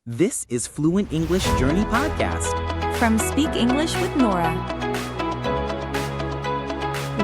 This is Fluent English Journey Podcast. From Speak English with Nora.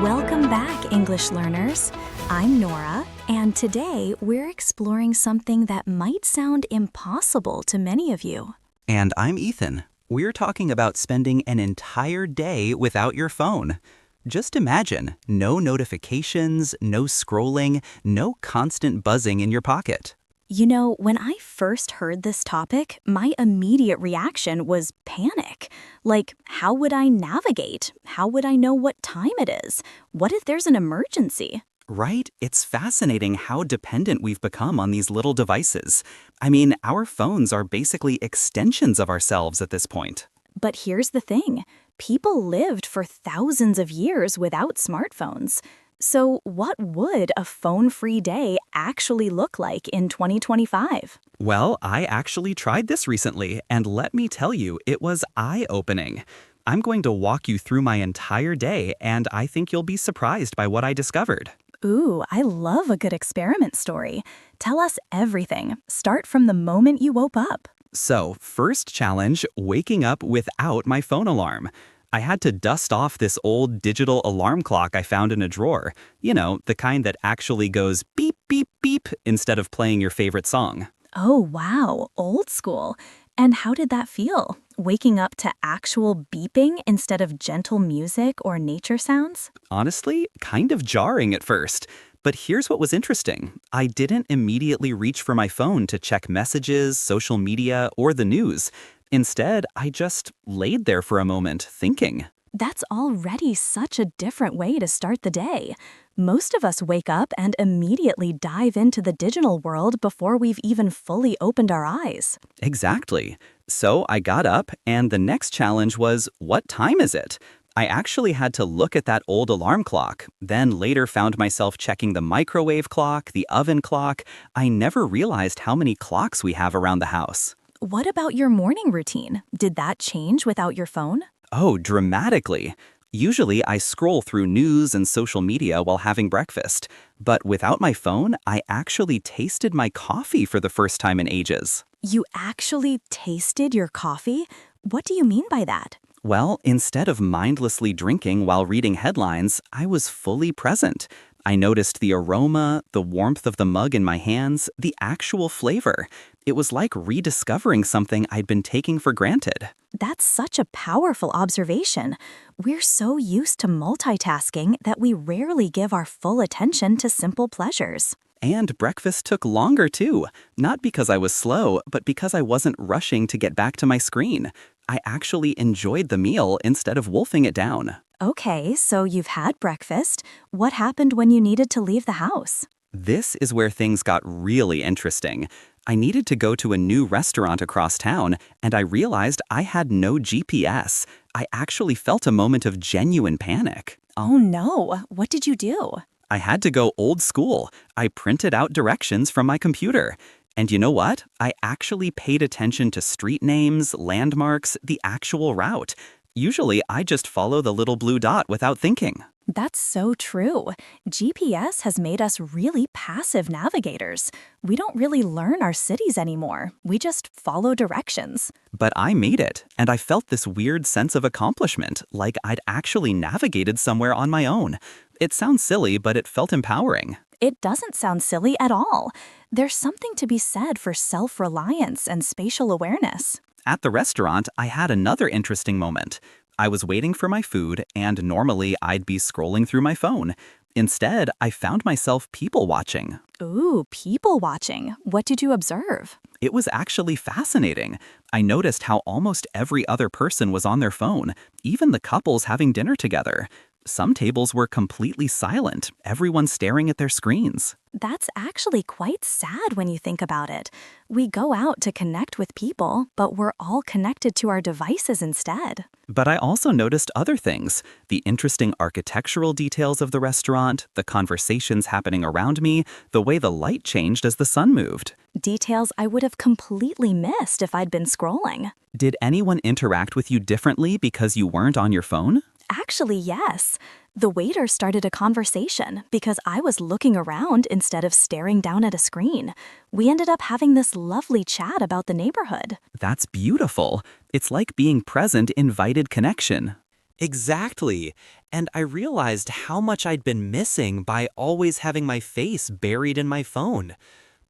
Welcome back, English learners. I'm Nora, and today we're exploring something that might sound impossible to many of you. And I'm Ethan. We're talking about spending an entire day without your phone. Just imagine, no notifications, no scrolling, no constant buzzing in your pocket. You know, when I first heard this topic, my immediate reaction was panic. Like, how would I navigate? How would I know what time it is? What if there's an emergency? Right? It's fascinating how dependent we've become on these little devices. I mean, our phones are basically extensions of ourselves at this point. But here's the thing. People lived for thousands of years without smartphones. So what would a phone-free day actually look like in 2025? Well, I actually tried this recently, and let me tell you, it was eye-opening. I'm going to walk you through my entire day, and I think you'll be surprised by what I discovered. Ooh, I love a good experiment story. Tell us everything. Start from the moment you woke up. So, first challenge, waking up without my phone alarm. I had to dust off this old digital alarm clock I found in a drawer. You know, the kind that actually goes beep, beep, beep instead of playing your favorite song. Oh, wow, old school. And how did that feel? Waking up to actual beeping instead of gentle music or nature sounds? Honestly, kind of jarring at first. But here's what was interesting. I didn't immediately reach for my phone to check messages, social media, or the news. Instead, I just laid there for a moment, thinking. That's already such a different way to start the day. Most of us wake up and immediately dive into the digital world before we've even fully opened our eyes. Exactly. So I got up, and the next challenge was, what time is it? I actually had to look at that old alarm clock, then later found myself checking the microwave clock, the oven clock. I never realized how many clocks we have around the house. What about your morning routine? Did that change without your phone? Oh, dramatically. Usually I scroll through news and social media while having breakfast. But without my phone, I actually tasted my coffee for the first time in ages. You actually tasted your coffee? What do you mean by that? Well, instead of mindlessly drinking while reading headlines, I was fully present. I noticed the aroma, the warmth of the mug in my hands, the actual flavor. It was like rediscovering something I'd been taking for granted. That's such a powerful observation. We're so used to multitasking that we rarely give our full attention to simple pleasures. And breakfast took longer too, not because I was slow, but because I wasn't rushing to get back to my screen. I actually enjoyed the meal instead of wolfing it down. Okay, so you've had breakfast. What happened when you needed to leave the house? This is where things got really interesting. I needed to go to a new restaurant across town, and I realized I had no GPS. I actually felt a moment of genuine panic. Oh no, what did you do? I had to go old school. I printed out directions from my computer. And you know what? I actually paid attention to street names, landmarks, the actual route. Usually, I just follow the little blue dot without thinking. That's so true. GPS has made us really passive navigators. We don't really learn our cities anymore. We just follow directions. But I made it, and I felt this weird sense of accomplishment, like I'd actually navigated somewhere on my own. It sounds silly, but it felt empowering. It doesn't sound silly at all. There's something to be said for self-reliance and spatial awareness. At the restaurant, I had another interesting moment. I was waiting for my food, and normally I'd be scrolling through my phone. Instead, I found myself people-watching. Ooh, people watching. What did you observe? It was actually fascinating. I noticed how almost every other person was on their phone, even the couples having dinner together. Some tables were completely silent, everyone staring at their screens. That's actually quite sad when you think about it. We go out to connect with people, but we're all connected to our devices instead. But I also noticed other things. The interesting architectural details of the restaurant, the conversations happening around me, the way the light changed as the sun moved. Details I would have completely missed if I'd been scrolling. Did anyone interact with you differently because you weren't on your phone? Actually, yes. The waiter started a conversation because I was looking around instead of staring down at a screen. We ended up having this lovely chat about the neighborhood. That's beautiful. It's like being present invited connection. Exactly. And I realized how much I'd been missing by always having my face buried in my phone.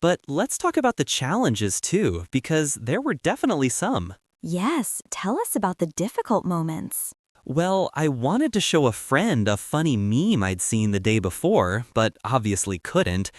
But let's talk about the challenges too, because there were definitely some. Yes, tell us about the difficult moments. Well, I wanted to show a friend a funny meme I'd seen the day before, but obviously couldn't.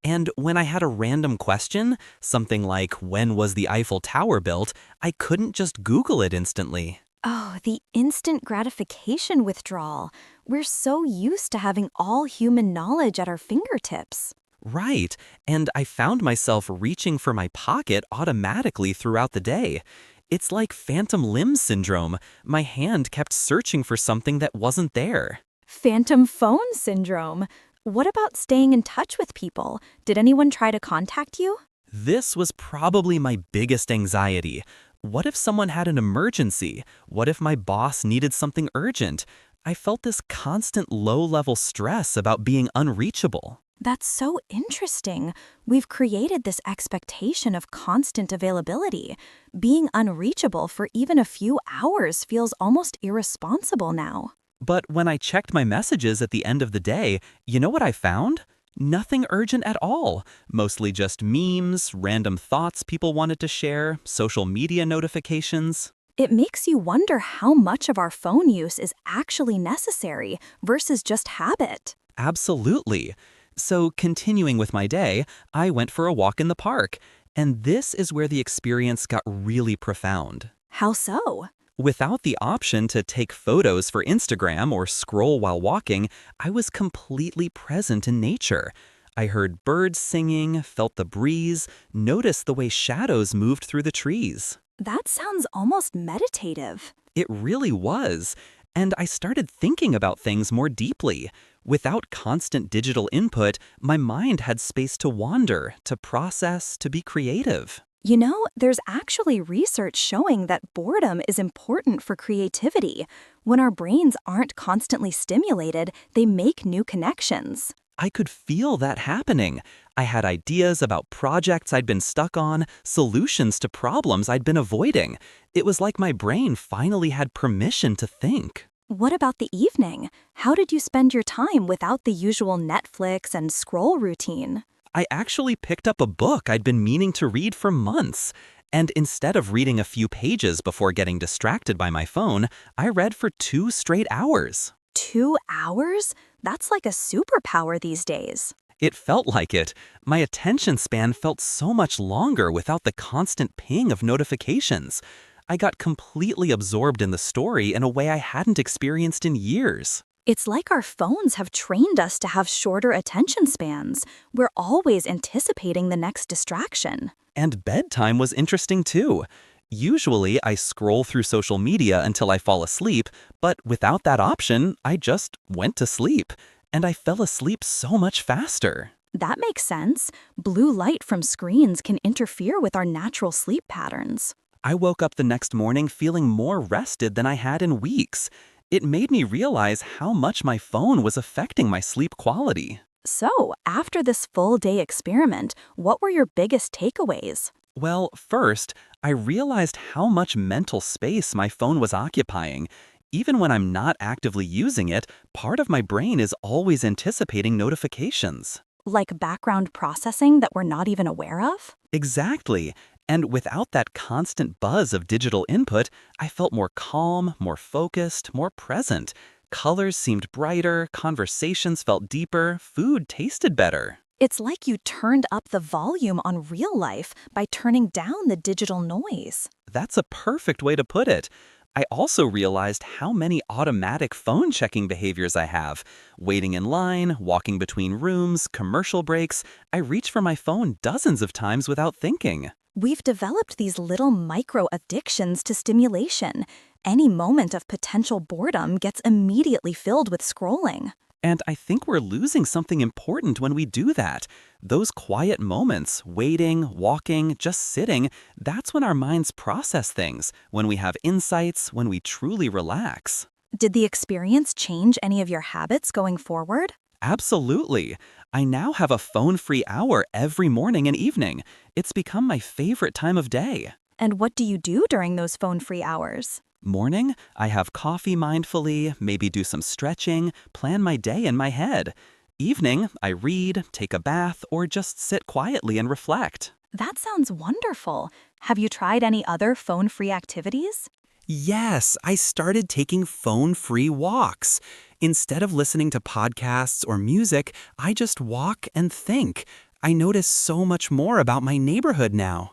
And when I had a random question, something like when was the Eiffel Tower built, I couldn't just Google it instantly. Oh, the instant gratification withdrawal. We're so used to having all human knowledge at our fingertips. Right, and I found myself reaching for my pocket automatically throughout the day. It's like phantom limb syndrome. My hand kept searching for something that wasn't there. Phantom phone syndrome. What about staying in touch with people? Did anyone try to contact you? This was probably my biggest anxiety. What if someone had an emergency? What if my boss needed something urgent? I felt this constant low-level stress about being unreachable. That's so interesting. We've created this expectation of constant availability. Being unreachable for even a few hours feels almost irresponsible now. But when I checked my messages at the end of the day, you know what I found? Nothing urgent at all. Mostly just memes, random thoughts people wanted to share, social media notifications. It makes you wonder how much of our phone use is actually necessary versus just habit. Absolutely. So continuing with my day, I went for a walk in the park. And this is where the experience got really profound. How so? Without the option to take photos for Instagram or scroll while walking, I was completely present in nature. I heard birds singing, felt the breeze, noticed the way shadows moved through the trees. That sounds almost meditative. It really was. And I started thinking about things more deeply. Without constant digital input, my mind had space to wander, to process, to be creative. You know, there's actually research showing that boredom is important for creativity. When our brains aren't constantly stimulated, they make new connections. I could feel that happening. I had ideas about projects I'd been stuck on, solutions to problems I'd been avoiding. It was like my brain finally had permission to think. What about the evening? How did you spend your time without the usual Netflix and scroll routine? I actually picked up a book I'd been meaning to read for months. And instead of reading a few pages before getting distracted by my phone, I read for 2 straight hours. 2 hours? That's like a superpower these days. It felt like it. My attention span felt so much longer without the constant ping of notifications. I got completely absorbed in the story in a way I hadn't experienced in years. It's like our phones have trained us to have shorter attention spans. We're always anticipating the next distraction. And bedtime was interesting too. Usually, I scroll through social media until I fall asleep, but without that option, I just went to sleep. And I fell asleep so much faster. That makes sense. Blue light from screens can interfere with our natural sleep patterns. I woke up the next morning feeling more rested than I had in weeks. It made me realize how much my phone was affecting my sleep quality. So, after this full-day experiment, what were your biggest takeaways? Well, first, I realized how much mental space my phone was occupying. Even when I'm not actively using it, part of my brain is always anticipating notifications. Like background processing that we're not even aware of? Exactly. And without that constant buzz of digital input, I felt more calm, more focused, more present. Colors seemed brighter, conversations felt deeper, food tasted better. It's like you turned up the volume on real life by turning down the digital noise. That's a perfect way to put it. I also realized how many automatic phone checking behaviors I have. Waiting in line, walking between rooms, commercial breaks. I reach for my phone dozens of times without thinking. We've developed these little micro-addictions to stimulation. Any moment of potential boredom gets immediately filled with scrolling. And I think we're losing something important when we do that. Those quiet moments, waiting, walking, just sitting, that's when our minds process things, when we have insights, when we truly relax. Did the experience change any of your habits going forward? Absolutely. I now have a phone-free hour every morning and evening. It's become my favorite time of day. And what do you do during those phone-free hours? Morning, I have coffee mindfully, maybe do some stretching, plan my day in my head. Evening, I read, take a bath, or just sit quietly and reflect. That sounds wonderful. Have you tried any other phone-free activities? Yes, I started taking phone-free walks. Instead of listening to podcasts or music, I just walk and think. I notice so much more about my neighborhood now.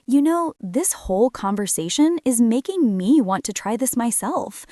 You know, this whole conversation is making me want to try this myself.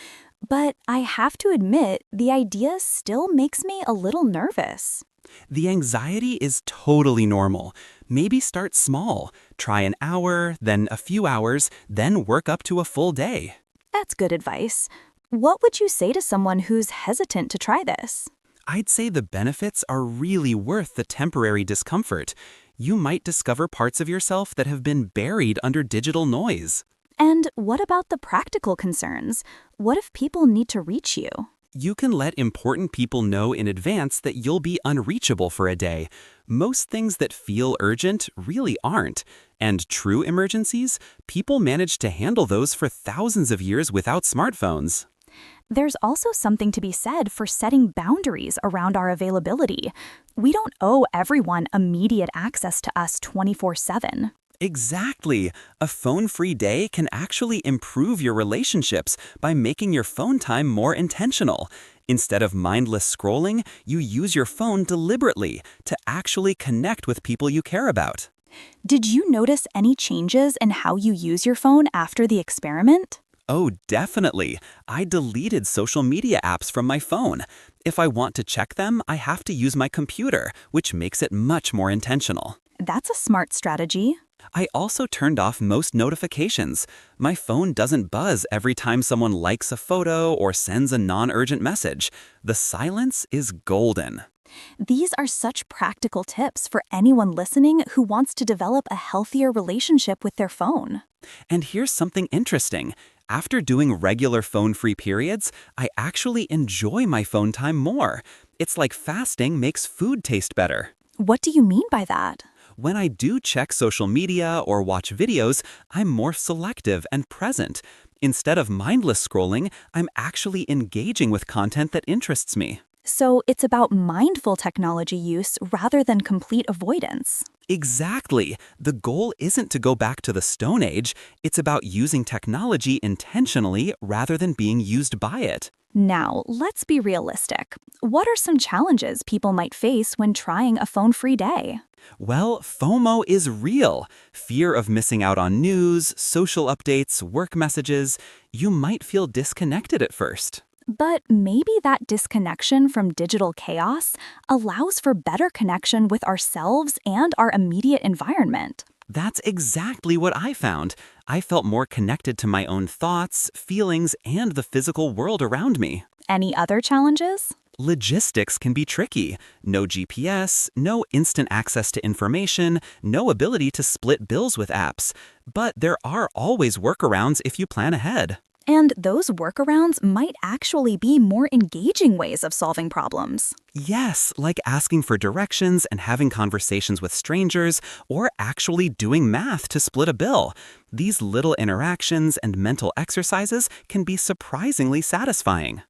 But I have to admit, the idea still makes me a little nervous. The anxiety is totally normal. Maybe start small. Try an hour, then a few hours, then work up to a full day. That's good advice. What would you say to someone who's hesitant to try this? I'd say the benefits are really worth the temporary discomfort. You might discover parts of yourself that have been buried under digital noise. And what about the practical concerns? What if people need to reach you? You can let important people know in advance that you'll be unreachable for a day. Most things that feel urgent really aren't. And true emergencies, people manage to handle those for thousands of years without smartphones. There's also something to be said for setting boundaries around our availability. We don't owe everyone immediate access to us 24/7. Exactly. A phone-free day can actually improve your relationships by making your phone time more intentional. Instead of mindless scrolling, you use your phone deliberately to actually connect with people you care about. Did you notice any changes in how you use your phone after the experiment? Oh, definitely. I deleted social media apps from my phone. If I want to check them, I have to use my computer, which makes it much more intentional. That's a smart strategy. I also turned off most notifications. My phone doesn't buzz every time someone likes a photo or sends a non-urgent message. The silence is golden. These are such practical tips for anyone listening who wants to develop a healthier relationship with their phone. And here's something interesting. After doing regular phone-free periods, I actually enjoy my phone time more. It's like fasting makes food taste better. What do you mean by that? When I do check social media or watch videos, I'm more selective and present. Instead of mindless scrolling, I'm actually engaging with content that interests me. So it's about mindful technology use rather than complete avoidance. Exactly. The goal isn't to go back to the Stone Age. It's about using technology intentionally rather than being used by it. Now, let's be realistic. What are some challenges people might face when trying a phone-free day? Well, FOMO is real. Fear of missing out on news, social updates, work messages. You might feel disconnected at first. But maybe that disconnection from digital chaos allows for better connection with ourselves and our immediate environment. That's exactly what I found. I felt more connected to my own thoughts, feelings, and the physical world around me. Any other challenges? Logistics can be tricky. No GPS, no instant access to information, no ability to split bills with apps. But there are always workarounds if you plan ahead. And those workarounds might actually be more engaging ways of solving problems. Yes, like asking for directions and having conversations with strangers, or actually doing math to split a bill. These little interactions and mental exercises can be surprisingly satisfying.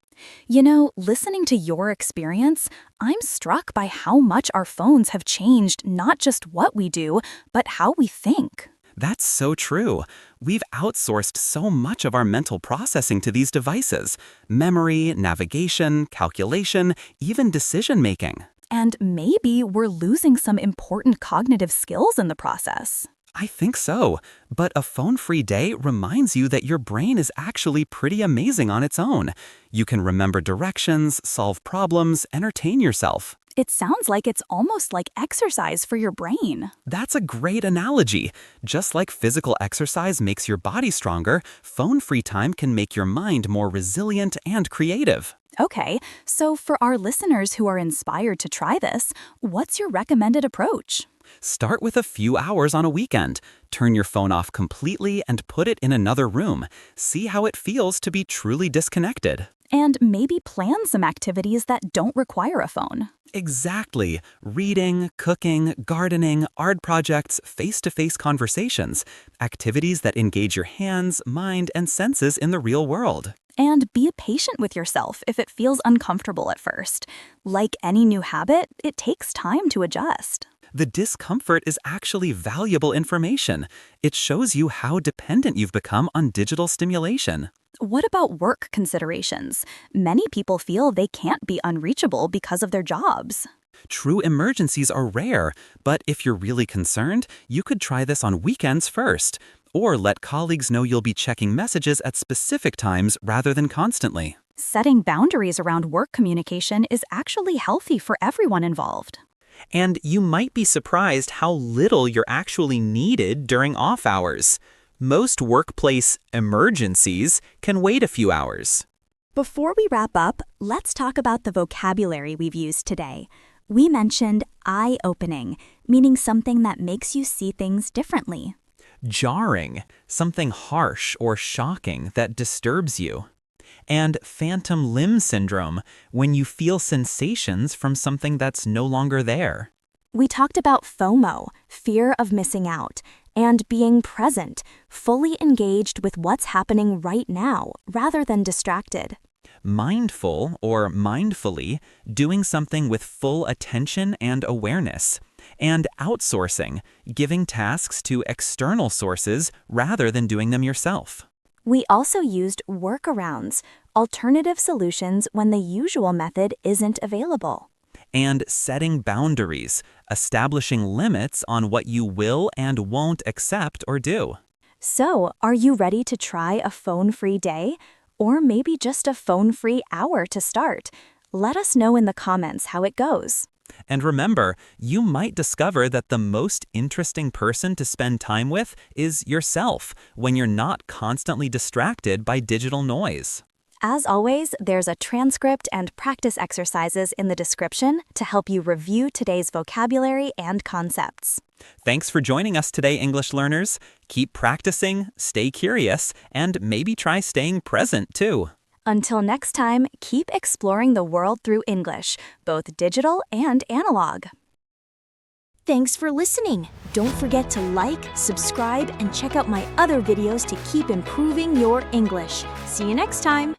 You know, listening to your experience, I'm struck by how much our phones have changed not just what we do, but how we think. That's so true. We've outsourced so much of our mental processing to these devices. Memory, navigation, calculation, even decision-making. And maybe we're losing some important cognitive skills in the process. I think so. But a phone-free day reminds you that your brain is actually pretty amazing on its own. You can remember directions, solve problems, entertain yourself. It sounds like it's almost like exercise for your brain. That's a great analogy. Just like physical exercise makes your body stronger, phone-free time can make your mind more resilient and creative. Okay, so for our listeners who are inspired to try this, what's your recommended approach? Start with a few hours on a weekend. Turn your phone off completely and put it in another room. See how it feels to be truly disconnected. And maybe plan some activities that don't require a phone. Exactly. Reading, cooking, gardening, art projects, face-to-face conversations. Activities that engage your hands, mind, and senses in the real world. And be patient with yourself if it feels uncomfortable at first. Like any new habit, it takes time to adjust. The discomfort is actually valuable information. It shows you how dependent you've become on digital stimulation. What about work considerations? Many people feel they can't be unreachable because of their jobs. True emergencies are rare, but if you're really concerned, you could try this on weekends first, or let colleagues know you'll be checking messages at specific times rather than constantly. Setting boundaries around work communication is actually healthy for everyone involved. And you might be surprised how little you're actually needed during off hours. Most workplace emergencies can wait a few hours. Before we wrap up, let's talk about the vocabulary we've used today. We mentioned eye-opening, meaning something that makes you see things differently. Jarring, something harsh or shocking that disturbs you. And phantom limb syndrome, when you feel sensations from something that's no longer there. We talked about FOMO, fear of missing out, and being present, fully engaged with what's happening right now, rather than distracted. Mindful or mindfully, doing something with full attention and awareness. And outsourcing, giving tasks to external sources rather than doing them yourself. We also used workarounds, alternative solutions when the usual method isn't available. And setting boundaries, establishing limits on what you will and won't accept or do. So, are you ready to try a phone-free day? Or maybe just a phone-free hour to start? Let us know in the comments how it goes. And remember, you might discover that the most interesting person to spend time with is yourself when you're not constantly distracted by digital noise. As always, there's a transcript and practice exercises in the description to help you review today's vocabulary and concepts. Thanks for joining us today, English learners. Keep practicing, stay curious, and maybe try staying present too. Until next time, keep exploring the world through English, both digital and analog. Thanks for listening. Don't forget to like, subscribe, and check out my other videos to keep improving your English. See you next time.